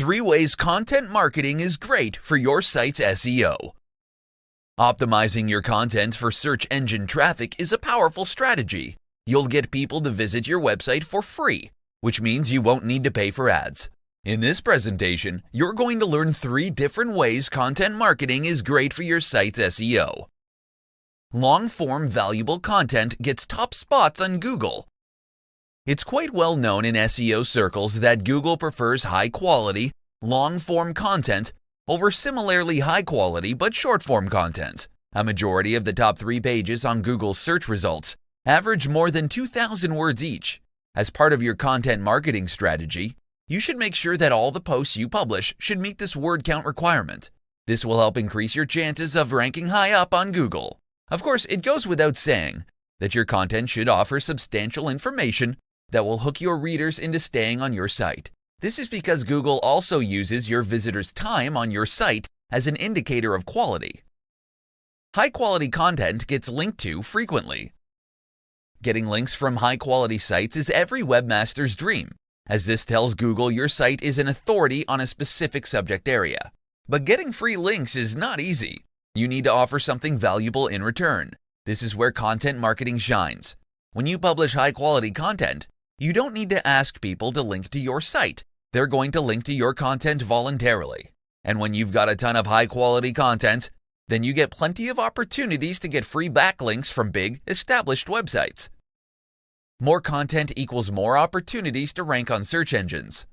3 ways content marketing is great for your site's SEO. Optimizing your content for search engine traffic is a powerful strategy. You'll get people to visit your website for free, which means you won't need to pay for ads. In this presentation, you're going to learn 3 different ways content marketing is great for your site's SEO. Long-form valuable content gets top spots on Google. It's quite well known in SEO circles that Google prefers high-quality, long-form content over similarly high-quality but short-form content. A majority of the top 3 pages on Google's search results average more than 2,000 words each. As part of your content marketing strategy, you should make sure that all the posts you publish should meet this word count requirement. This will help increase your chances of ranking high up on Google. Of course, it goes without saying that your content should offer substantial information that will hook your readers into staying on your site. This is because Google also uses your visitors' time on your site as an indicator of quality. High-quality content gets linked to frequently. Getting links from high-quality sites is every webmaster's dream, as this tells Google your site is an authority on a specific subject area. But getting free links is not easy. You need to offer something valuable in return. This is where content marketing shines. When you publish high-quality content, you don't need to ask people to link to your site. They're going to link to your content voluntarily. And when you've got a ton of high-quality content, then you get plenty of opportunities to get free backlinks from big, established websites. More content equals more opportunities to rank on search engines.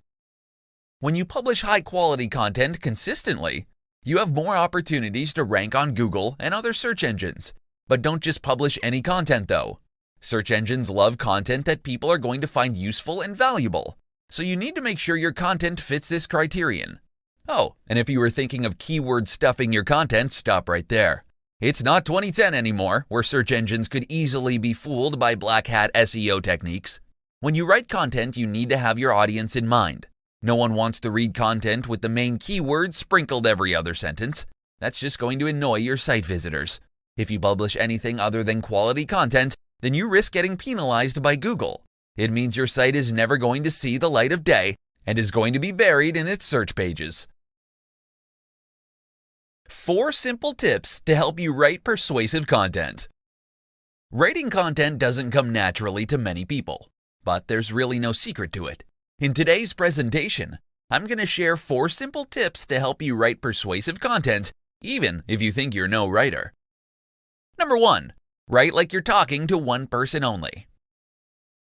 When you publish high-quality content consistently, you have more opportunities to rank on Google and other search engines. But don't just publish any content though. Search engines love content that people are going to find useful and valuable, so you need to make sure your content fits this criterion. Oh, and if you were thinking of keyword stuffing your content, stop right there. It's not 2010 anymore, where search engines could easily be fooled by black hat SEO techniques. When you write content, you need to have your audience in mind. No one wants to read content with the main keywords sprinkled every other sentence. That's just going to annoy your site visitors. If you publish anything other than quality content, then you risk getting penalized by Google. It means your site is never going to see the light of day and is going to be buried in its search pages. 4 simple tips to help you write persuasive content. Writing content doesn't come naturally to many people, but there's really no secret to it. In today's presentation, I'm going to share 4 simple tips to help you write persuasive content, even if you think you're no writer. Number 1. Write like you're talking to one person only.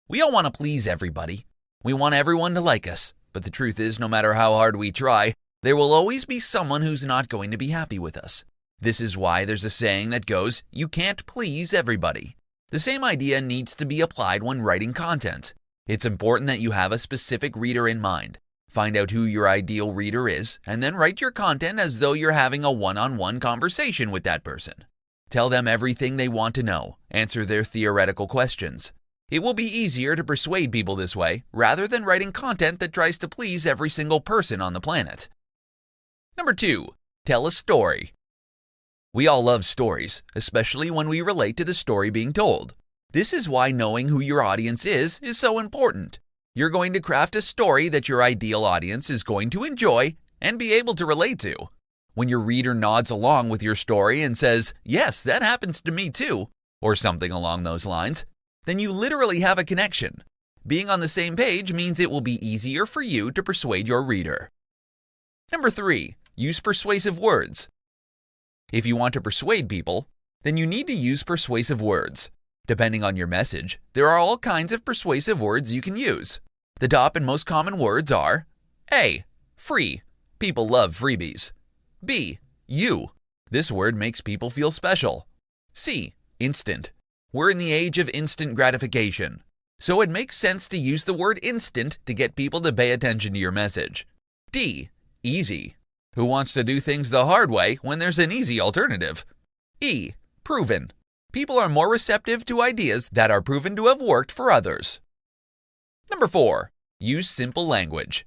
We all want to please everybody. We want everyone to like us, but the truth is, no matter how hard we try, there will always be someone who's not going to be happy with us. This is why there's a saying that goes, you can't please everybody. The same idea needs to be applied when writing content. It's important that you have a specific reader in mind. Find out who your ideal reader is, and then write your content as though you're having a one-on-one conversation with that person. Tell them everything they want to know. Answer their theoretical questions. It will be easier to persuade people this way, rather than writing content that tries to please every single person on the planet. Number 2. Tell a story. We all love stories, especially when we relate to the story being told. This is why knowing who your audience is so important. You're going to craft a story that your ideal audience is going to enjoy and be able to relate to. When your reader nods along with your story and says, yes, that happens to me too, or something along those lines, then you literally have a connection. Being on the same page means it will be easier for you to persuade your reader. Number 3. Use persuasive words. If you want to persuade people, then you need to use persuasive words. Depending on your message, there are all kinds of persuasive words you can use. The top and most common words are A. Free. People love freebies. B. You. This word makes people feel special. C. Instant. We're in the age of instant gratification, so it makes sense to use the word instant to get people to pay attention to your message. D. Easy. Who wants to do things the hard way when there's an easy alternative? E. Proven. People are more receptive to ideas that are proven to have worked for others. Number 4. Use simple language.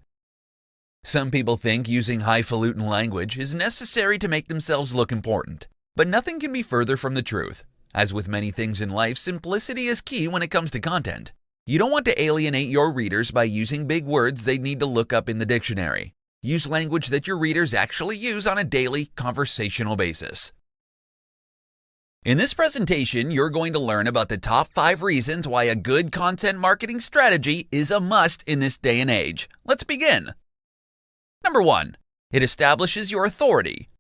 Some people think using highfalutin language is necessary to make themselves look important, but nothing can be further from the truth. As with many things in life, simplicity is key when it comes to content. You don't want to alienate your readers by using big words they'd need to look up in the dictionary. Use language that your readers actually use on a daily conversational basis. In this presentation, you're going to learn about the top 5 reasons why a good content marketing strategy is a must in this day and age. Let's begin. Number 1. It establishes your authority.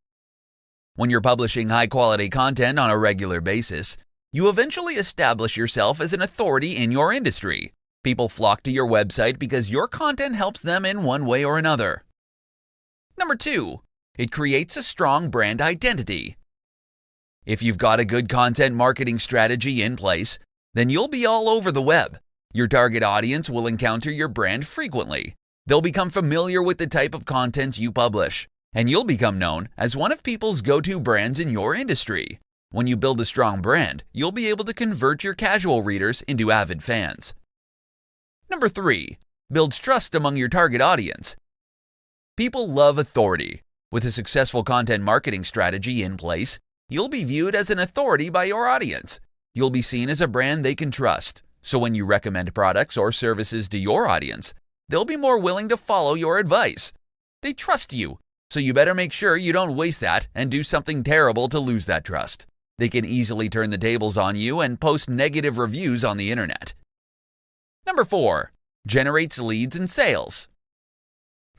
When you're publishing high-quality content on a regular basis, you eventually establish yourself as an authority in your industry. People flock to your website because your content helps them in one way or another. Number 2. It creates a strong brand identity. If you've got a good content marketing strategy in place, then you'll be all over the web. Your target audience will encounter your brand frequently. They'll become familiar with the type of content you publish, and you'll become known as one of people's go-to brands in your industry. When you build a strong brand, you'll be able to convert your casual readers into avid fans. Number 3. Builds trust among your target audience. People love authority. With a successful content marketing strategy in place, you'll be viewed as an authority by your audience. You'll be seen as a brand they can trust. So when you recommend products or services to your audience, they'll be more willing to follow your advice. They trust you, so you better make sure you don't waste that and do something terrible to lose that trust. They can easily turn the tables on you and post negative reviews on the internet. Number 4. Generates leads and sales.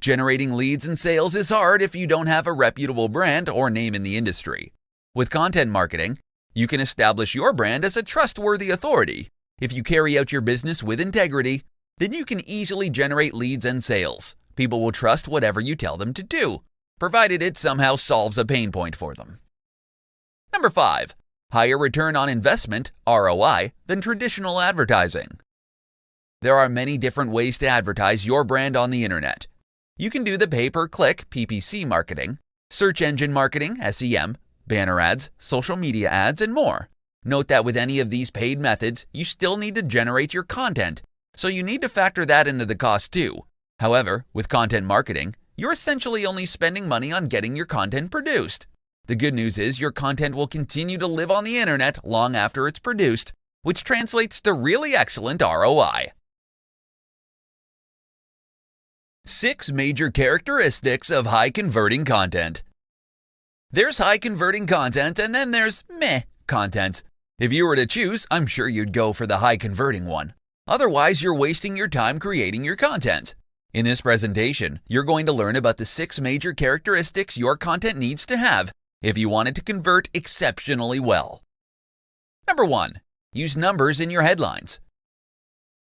Generating leads and sales is hard if you don't have a reputable brand or name in the industry. With content marketing, you can establish your brand as a trustworthy authority. If you carry out your business with integrity, then you can easily generate leads and sales. People will trust whatever you tell them to do, provided it somehow solves a pain point for them. Number 5. Higher return on investment, ROI, than traditional advertising. There are many different ways to advertise your brand on the internet. You can do the pay-per-click PPC marketing, search engine marketing, SEM, banner ads, social media ads, and more. Note that with any of these paid methods, you still need to generate your content, so you need to factor that into the cost too. However, with content marketing, you're essentially only spending money on getting your content produced. The good news is your content will continue to live on the internet long after it's produced, which translates to really excellent ROI. 6 major characteristics of high-converting content. There's high-converting content, and then there's meh content. If you were to choose, I'm sure you'd go for the high-converting one. Otherwise, you're wasting your time creating your content. In this presentation, you're going to learn about the 6 major characteristics your content needs to have if you want it to convert exceptionally well. Number 1. Use numbers in your headlines.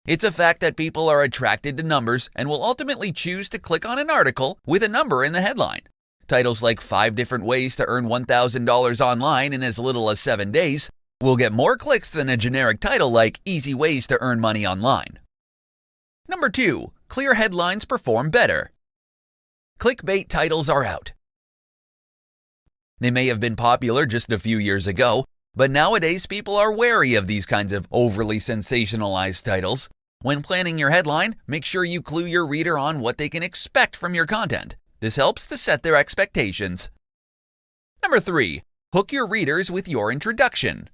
It's a fact that people are attracted to numbers and will ultimately choose to click on an article with a number in the headline. Titles like 5 different ways to earn $1,000 online in as little as 7 days will get more clicks than a generic title like Easy Ways to Earn Money Online. Number 2. Clear headlines perform better. Clickbait titles are out. They may have been popular just a few years ago, but nowadays people are wary of these kinds of overly sensationalized titles. When planning your headline, make sure you clue your reader on what they can expect from your content. This helps to set their expectations. Number 3. Hook your readers with your introduction.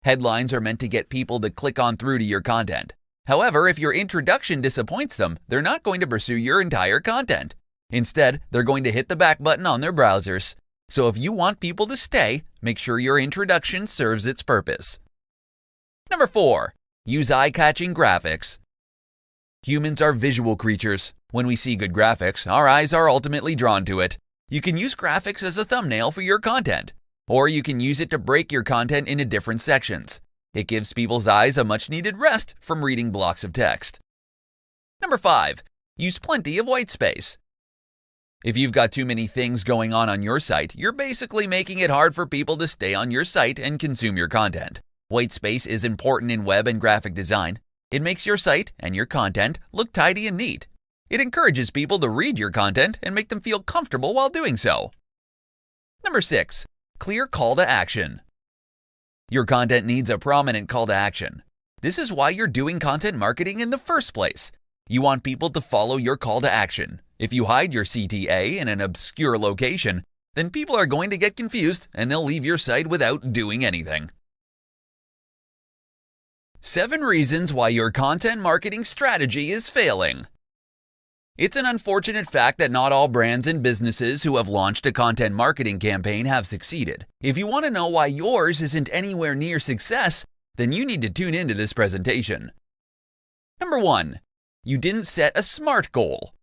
Headlines are meant to get people to click on through to your content. However, if your introduction disappoints them, they're not going to pursue your entire content. Instead, they're going to hit the back button on their browsers. So if you want people to stay, make sure your introduction serves its purpose. Number 4. Use eye-catching graphics. Humans are visual creatures. When we see good graphics, our eyes are ultimately drawn to it. You can use graphics as a thumbnail for your content, or you can use it to break your content into different sections. It gives people's eyes a much-needed rest from reading blocks of text. Number 5. Use plenty of white space. If you've got too many things going on your site, you're basically making it hard for people to stay on your site and consume your content. White space is important in web and graphic design. It makes your site and your content look tidy and neat. It encourages people to read your content and make them feel comfortable while doing so. Number 6. Clear call to action. Your content needs a prominent call to action. This is why you're doing content marketing in the first place. You want people to follow your call to action. If you hide your CTA in an obscure location, then people are going to get confused and they'll leave your site without doing anything. 7 reasons why your content marketing strategy is failing. It's an unfortunate fact that not all brands and businesses who have launched a content marketing campaign have succeeded. If you want to know why yours isn't anywhere near success, then you need to tune into this presentation. Number 1. You didn't set a SMART goal.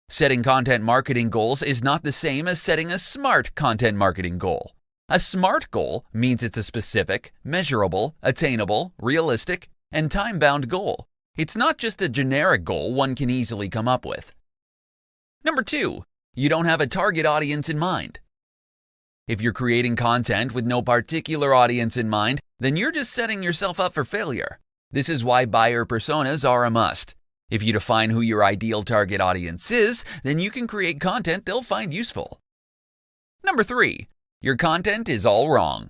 Setting content marketing goals is not the same as setting a SMART content marketing goal. A SMART goal means it's a specific, measurable, attainable, realistic, and time-bound goal. It's not just a generic goal one can easily come up with. Number 2, you don't have a target audience in mind. If you're creating content with no particular audience in mind, then you're just setting yourself up for failure. This is why buyer personas are a must. If you define who your ideal target audience is, then you can create content they'll find useful. Number 3, your content is all wrong.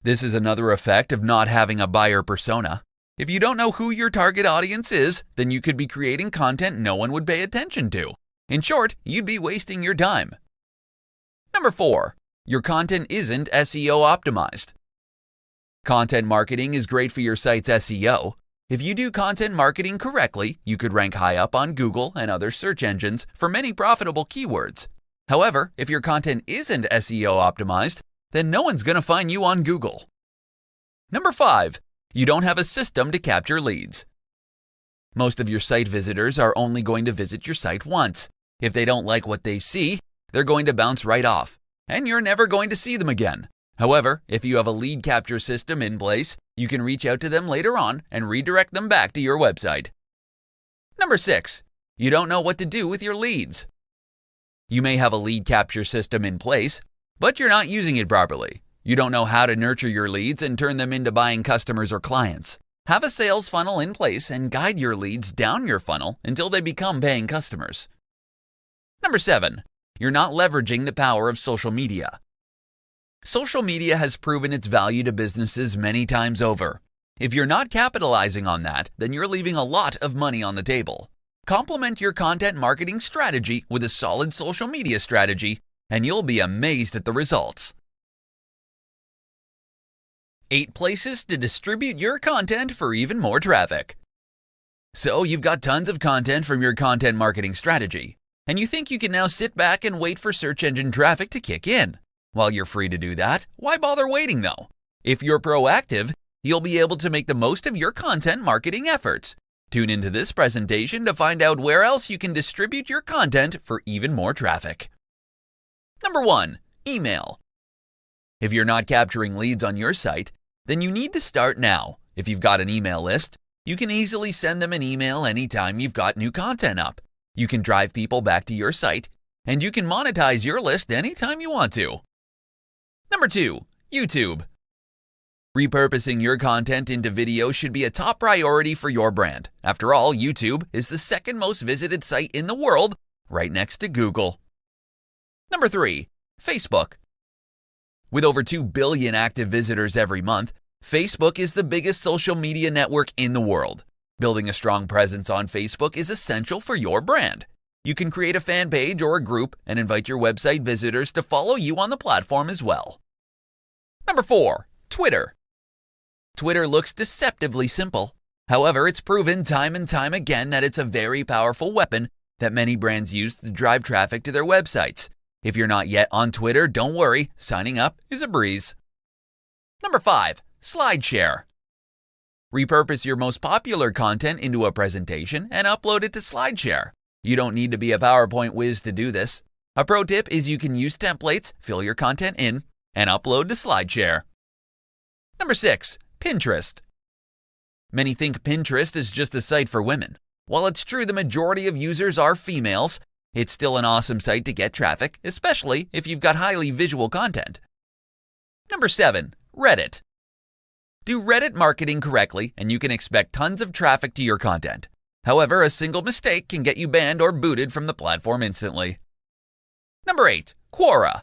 This is another effect of not having a buyer persona. If you don't know who your target audience is, then you could be creating content no one would pay attention to. In short, you'd be wasting your time. Number 4, your content isn't SEO optimized. Content marketing is great for your site's SEO. If you do content marketing correctly, you could rank high up on Google and other search engines for many profitable keywords. However, if your content isn't SEO optimized, then no one's going to find you on Google. Number 5, you don't have a system to capture leads. Most of your site visitors are only going to visit your site once. If they don't like what they see, they're going to bounce right off, and you're never going to see them again. However, if you have a lead capture system in place, you can reach out to them later on and redirect them back to your website. Number 6, you don't know what to do with your leads. You may have a lead capture system in place, but you're not using it properly. You don't know how to nurture your leads and turn them into buying customers or clients. Have a sales funnel in place and guide your leads down your funnel until they become paying customers. Number 7, you're not leveraging the power of social media. Social media has proven its value to businesses many times over. If you're not capitalizing on that, then you're leaving a lot of money on the table. Complement your content marketing strategy with a solid social media strategy, and you'll be amazed at the results. 8 places to distribute your content for even more traffic. So you've got tons of content from your content marketing strategy, and you think you can now sit back and wait for search engine traffic to kick in. While you're free to do that, why bother waiting though? If you're proactive, you'll be able to make the most of your content marketing efforts. Tune into this presentation to find out where else you can distribute your content for even more traffic. Number 1, email. If you're not capturing leads on your site, then you need to start now. If you've got an email list, you can easily send them an email anytime you've got new content up. You can drive people back to your site, and you can monetize your list anytime you want to. Number 2, YouTube. Repurposing your content into video should be a top priority for your brand. After all, YouTube is the second most visited site in the world, right next to Google. Number 3, Facebook. With over 2 billion active visitors every month, Facebook is the biggest social media network in the world. Building a strong presence on Facebook is essential for your brand. You can create a fan page or a group and invite your website visitors to follow you on the platform as well. Number 4, Twitter. Twitter looks deceptively simple. However, it's proven time and time again that it's a very powerful weapon that many brands use to drive traffic to their websites. If you're not yet on Twitter, don't worry, signing up is a breeze. Number 5, SlideShare. Repurpose your most popular content into a presentation and upload it to SlideShare. You don't need to be a PowerPoint whiz to do this. A pro tip is you can use templates, fill your content in, and upload to SlideShare. Number 6, Pinterest. Many think Pinterest is just a site for women. While it's true the majority of users are females, it's still an awesome site to get traffic, especially if you've got highly visual content. Number 7, Reddit. Do Reddit marketing correctly and you can expect tons of traffic to your content. However, a single mistake can get you banned or booted from the platform instantly. Number 8, Quora.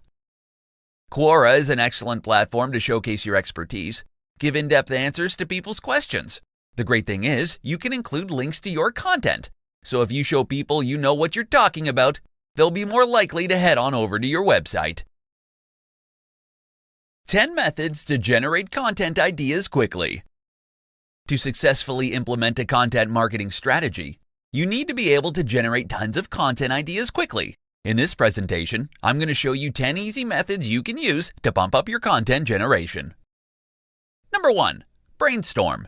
Quora is an excellent platform to showcase your expertise. Give in-depth answers to people's questions. The great thing is, you can include links to your content. So if you show people you know what you're talking about, they'll be more likely to head on over to your website. 10 methods to generate content ideas quickly. To successfully implement a content marketing strategy, You need to be able to generate tons of content ideas quickly. In this presentation, I'm going to show you 10 easy methods you can use to bump up your content generation. Number 1. Brainstorm.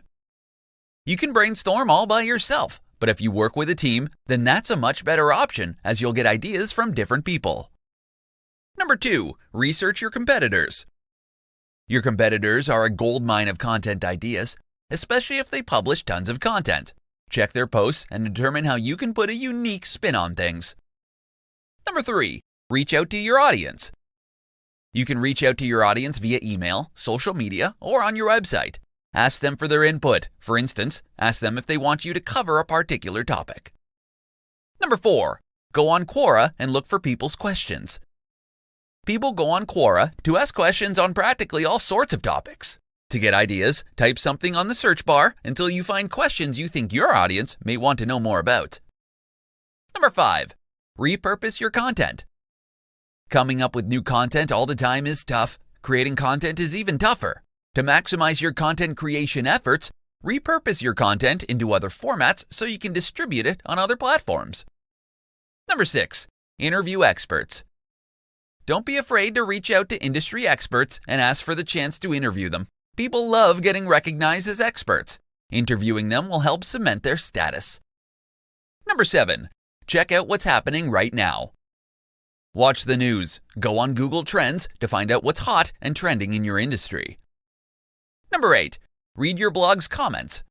You can brainstorm all by yourself, but if you work with a team, then that's a much better option as you'll get ideas from different people. Number 2. Research your competitors. Your competitors are a goldmine of content ideas, especially if they publish tons of content. Check their posts and determine how you can put a unique spin on things. Number 3. Reach out to your audience. You can reach out to your audience via email, social media, or on your website. Ask them for their input. For instance, ask them if they want you to cover a particular topic. Number 4. Go on Quora and look for people's questions. People go on Quora to ask questions on practically all sorts of topics. To get ideas, type something on the search bar until you find questions you think your audience may want to know more about. Number 5. Repurpose your content. Coming up with new content all the time is tough. Creating content is even tougher. To maximize your content creation efforts, repurpose your content into other formats so you can distribute it on other platforms. Number 6. Interview experts. Don't be afraid to reach out to industry experts and ask for the chance to interview them. People love getting recognized as experts. Interviewing them will help cement their status. Number 7. Check out what's happening right now. Watch the news. Go on Google Trends to find out what's hot and trending in your industry. Number 8. Read your blog's comments.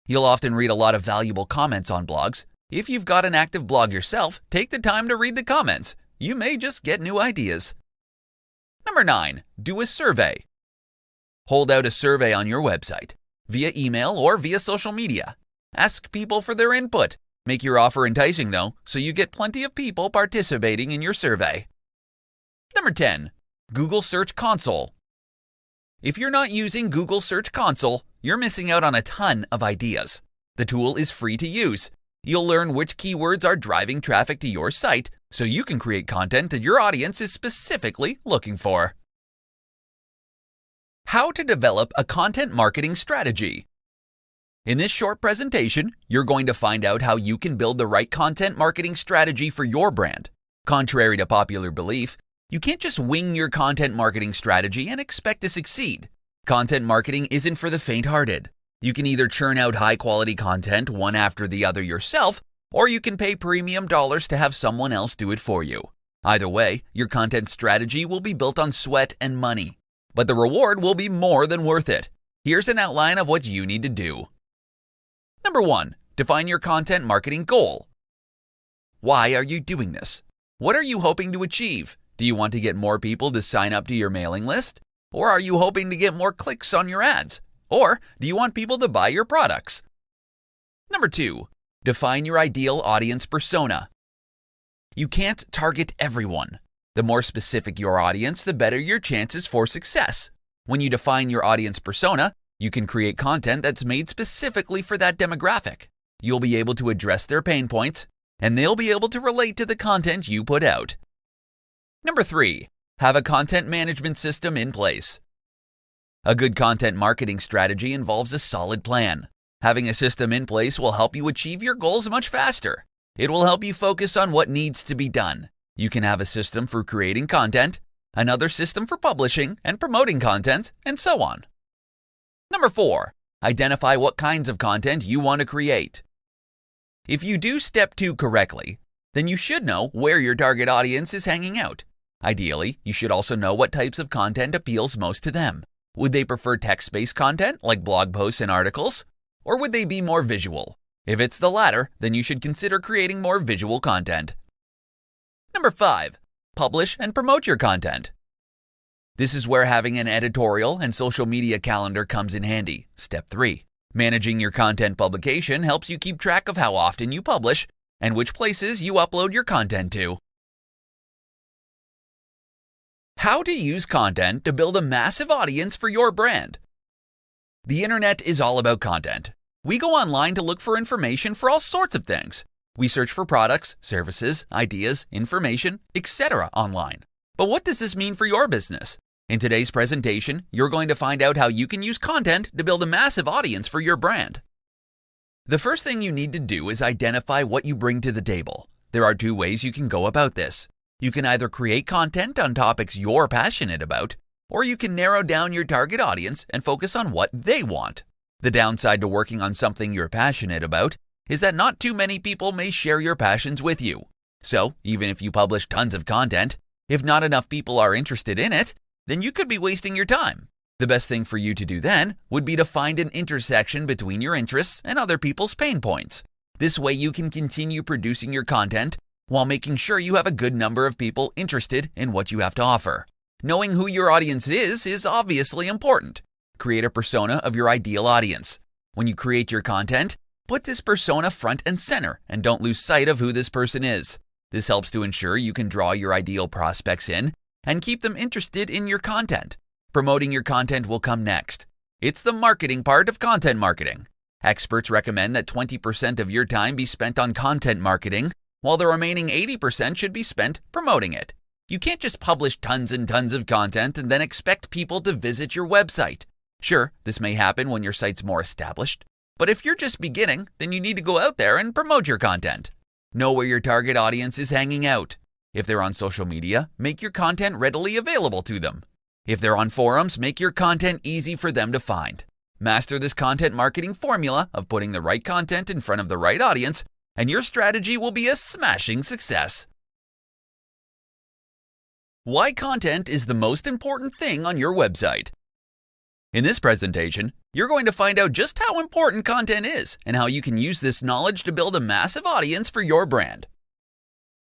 You'll often read a lot of valuable comments on blogs. If you've got an active blog yourself, take the time to read the comments. You may just get new ideas. Number 9. Do a survey. Hold out a survey on your website, via email or via social media. Ask people for their input. Make your offer enticing though, so you get plenty of people participating in your survey. Number 10. Google Search Console. If you're not using Google Search Console, you're missing out on a ton of ideas. The tool is free to use. You'll learn which keywords are driving traffic to your site, so you can create content that your audience is specifically looking for. How to develop a content marketing strategy. In this short presentation, you're going to find out how you can build the right content marketing strategy for your brand. Contrary to popular belief, you can't just wing your content marketing strategy and expect to succeed. Content marketing isn't for the faint-hearted. You can either churn out high-quality content one after the other yourself, or you can pay premium dollars to have someone else do it for you. Either way, your content strategy will be built on sweat and money, but the reward will be more than worth it. Here's an outline of what you need to do. Number 1. Define your content marketing goal. Why are you doing this? What are you hoping to achieve? Do you want to get more people to sign up to your mailing list? Or are you hoping to get more clicks on your ads? Or do you want people to buy your products? Number 2. Define your ideal audience persona. You can't target everyone. The more specific your audience, the better your chances for success. When you define your audience persona, you can create content that's made specifically for that demographic. You'll be able to address their pain points, and they'll be able to relate to the content you put out. Number 3. Have a content management system in place. A good content marketing strategy involves a solid plan. Having a system in place will help you achieve your goals much faster. It will help you focus on what needs to be done. You can have a system for creating content, another system for publishing and promoting content, and so on. Number 4. Identify what kinds of content you want to create. If you do step 2 correctly, then you should know where your target audience is hanging out. Ideally, you should also know what types of content appeals most to them. Would they prefer text-based content like blog posts and articles? Or would they be more visual? If it's the latter, then you should consider creating more visual content. Number 5. Publish and promote your content. This is where having an editorial and social media calendar comes in handy. Step 3. Managing your content publication helps you keep track of how often you publish and which places you upload your content to. How to use content to build a massive audience for your brand. The internet is all about content. We go online to look for information for all sorts of things. We search for products, services, ideas, information, etc. online. But what does this mean for your business? In today's presentation, you're going to find out how you can use content to build a massive audience for your brand. The first thing you need to do is identify what you bring to the table. There are two ways you can go about this. You can either create content on topics you're passionate about, or you can narrow down your target audience and focus on what they want. The downside to working on something you're passionate about is that not too many people may share your passions with you. So, even if you publish tons of content, if not enough people are interested in it, then you could be wasting your time. The best thing for you to do then would be to find an intersection between your interests and other people's pain points. This way you can continue producing your content while making sure you have a good number of people interested in what you have to offer. Knowing who your audience is obviously important. Create a persona of your ideal audience. When you create your content, put this persona front and center and don't lose sight of who this person is. This helps to ensure you can draw your ideal prospects in and keep them interested in your content. Promoting your content will come next. It's the marketing part of content marketing. Experts recommend that 20% of your time be spent on content marketing, while the remaining 80% should be spent promoting it. You can't just publish tons and tons of content and then expect people to visit your website. Sure, this may happen when your site's more established, but if you're just beginning, then you need to go out there and promote your content. Know where your target audience is hanging out. If they're on social media, make your content readily available to them. If they're on forums, make your content easy for them to find. Master this content marketing formula of putting the right content in front of the right audience, and your strategy will be a smashing success. Why content is the most important thing on your website. In this presentation, you're going to find out just how important content is and how you can use this knowledge to build a massive audience for your brand.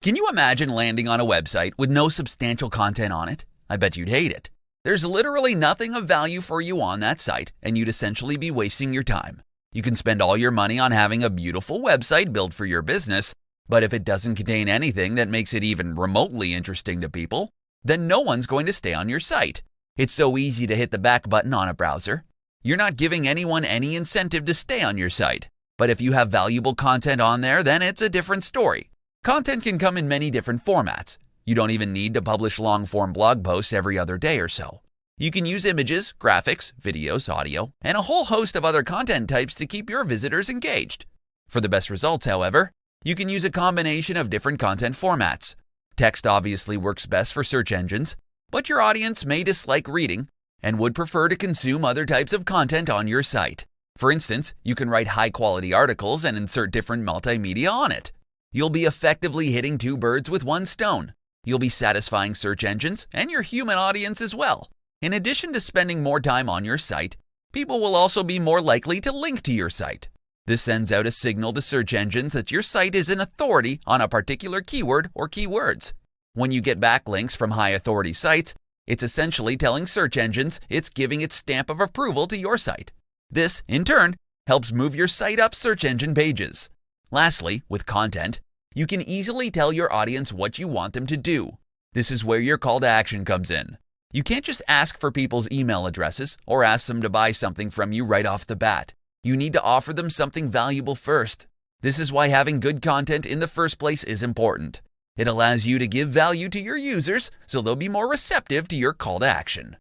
Can you imagine landing on a website with no substantial content on it? I bet you'd hate it. There's literally nothing of value for you on that site, and you'd essentially be wasting your time. You can spend all your money on having a beautiful website built for your business, but if it doesn't contain anything that makes it even remotely interesting to people, then no one's going to stay on your site. It's so easy to hit the back button on a browser. You're not giving anyone any incentive to stay on your site. But if you have valuable content on there, then it's a different story. Content can come in many different formats. You don't even need to publish long-form blog posts every other day or so. You can use images, graphics, videos, audio, and a whole host of other content types to keep your visitors engaged. For the best results, however, you can use a combination of different content formats. Text obviously works best for search engines, but your audience may dislike reading and would prefer to consume other types of content on your site. For instance, you can write high-quality articles and insert different multimedia on it. You'll be effectively hitting two birds with one stone. You'll be satisfying search engines and your human audience as well. In addition to spending more time on your site, people will also be more likely to link to your site. This sends out a signal to search engines that your site is an authority on a particular keyword or keywords. When you get backlinks from high-authority sites, it's essentially telling search engines it's giving its stamp of approval to your site. This, in turn, helps move your site up search engine pages. Lastly, with content, you can easily tell your audience what you want them to do. This is where your call to action comes in. You can't just ask for people's email addresses or ask them to buy something from you right off the bat. You need to offer them something valuable first. This is why having good content in the first place is important. It allows you to give value to your users so they'll be more receptive to your call to action.